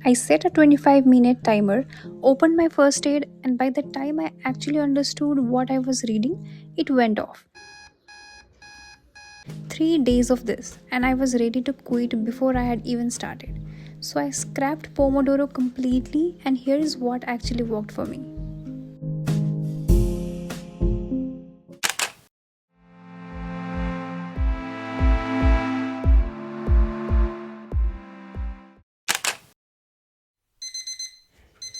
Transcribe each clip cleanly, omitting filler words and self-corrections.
I set a 25-minute timer, opened my first aid, and by the time I actually understood what I was reading, it went off. 3 days of this, and I was ready to quit before I had even started. So I scrapped Pomodoro completely, and here is what actually worked for me.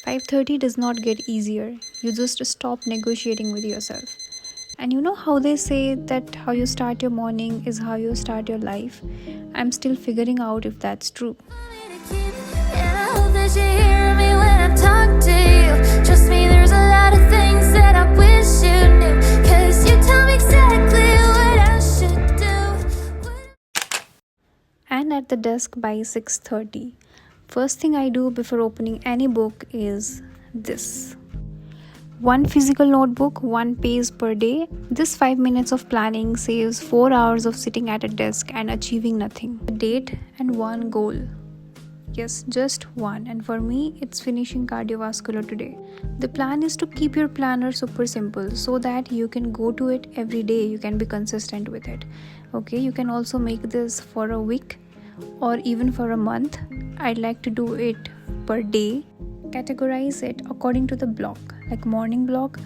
"5:30 does not get easier. You just stop negotiating with yourself. And you know how they say that how you start your morning is how you start your life? I'm still figuring out if that's true. And at the desk by 6:30. First thing I do before opening any book is this. One physical notebook, 1 page per day. This 5 minutes of planning saves 4 hours of sitting at a desk and achieving nothing. A date and one goal. Yes, just one. And for me, it's finishing cardiovascular today. The plan is to keep your planner super simple so that you can go to it every day. You can be consistent with it. Okay, you can also make this for a week or even for a month. I'd like to do it per day. Categorize it according to the block, like morning block,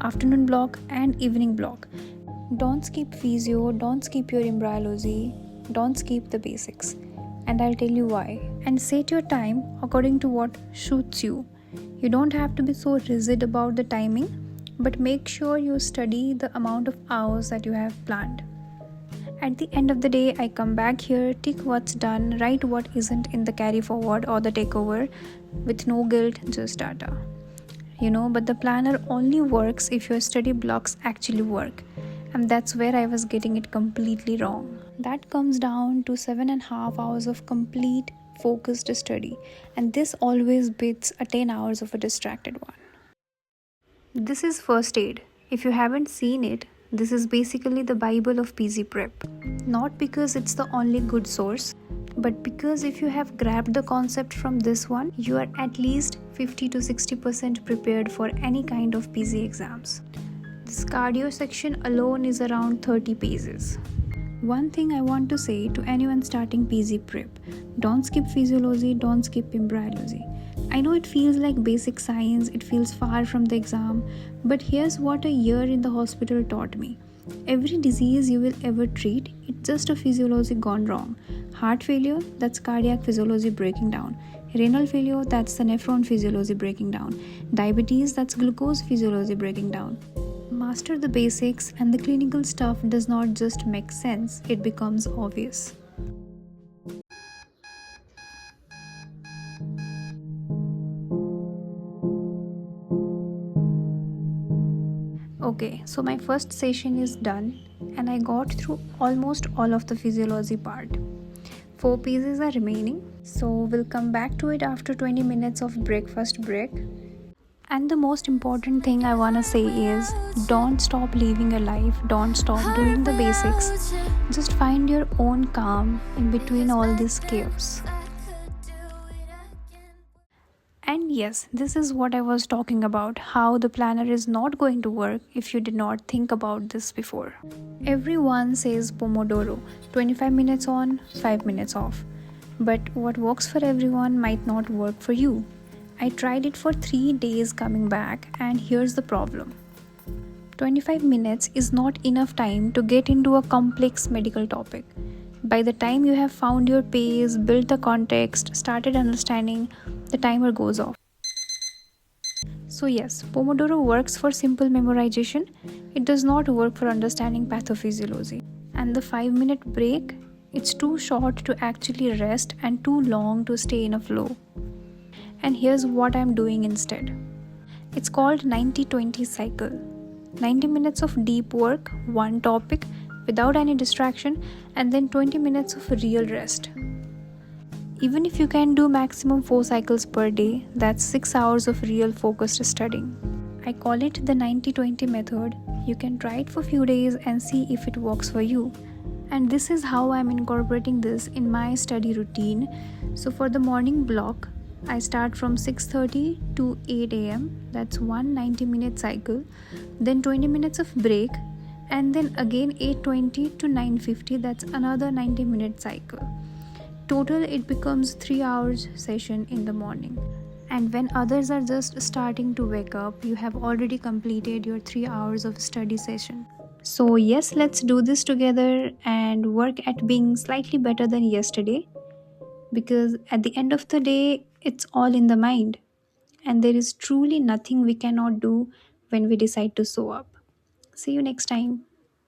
afternoon block, and evening block. Don't skip physio, don't skip your embryology, don't skip the basics. And I'll tell you why. And set your time according to what suits you. You don't have to be so rigid about the timing, but make sure you study the amount of hours that you have planned. At the end of the day, I come back here, tick what's done, write what isn't in the carry forward or the takeover with no guilt, just data. But the planner only works if your study blocks actually work. And that's where I was getting it completely wrong. That comes down to 7.5 hours of complete focused study. And this always beats 10 hours of a distracted one. This is first aid. If you haven't seen it, this is basically the Bible of PG prep. Not because it's the only good source, but because if you have grabbed the concept from this one, you are at least 50 to 60% prepared for any kind of PG exams. This cardio section alone is around 30 pages. One thing I want to say to anyone starting PG prep: don't skip physiology, don't skip embryology. I know it feels like basic science, it feels far from the exam, but here's what a year in the hospital taught me. Every disease you will ever treat, it's just a physiology gone wrong. Heart failure, that's cardiac physiology breaking down. Renal failure, that's the nephron physiology breaking down. Diabetes, that's glucose physiology breaking down. Master the basics and the clinical stuff does not just make sense, it becomes obvious. Okay, so my first session is done and I got through almost all of the physiology part. 4 pieces are remaining, so we'll come back to it after 20 minutes of breakfast break. And the most important thing I want to say is, don't stop living your life, don't stop doing the basics. Just find your own calm in between all this chaos. And yes, this is what I was talking about, how the planner is not going to work if you did not think about this before. Everyone says Pomodoro, 25 minutes on, 5 minutes off. But what works for everyone might not work for you. I tried it for 3 days coming back, and here's the problem. 25 minutes is not enough time to get into a complex medical topic. By the time you have found your pace, built the context, started understanding, the timer goes off. So yes, Pomodoro works for simple memorization. It does not work for understanding pathophysiology. And the 5-minute break, it's too short to actually rest and too long to stay in a flow. And here's what I'm doing instead. It's called 90-20 cycle. 90 minutes of deep work, one topic, without any distraction, and then 20 minutes of real rest. Even if you can do maximum 4 cycles per day, that's 6 hours of real focused studying. I call it the 90-20 method. You can try it for a few days and see if it works for you. And this is how I'm incorporating this in my study routine. So for the morning block, I start from 6:30 to 8 a.m. That's one 90-minute cycle. Then 20 minutes of break, and then again 8:20 to 9:50. That's another 90-minute cycle. Total it becomes 3 hours session in the morning. And when others are just starting to wake up, you have already completed your 3 hours of study session. So, yes, let's do this together and work at being slightly better than yesterday, because at the end of the day, it's all in the mind, and there is truly nothing we cannot do when we decide to show up. See you next time.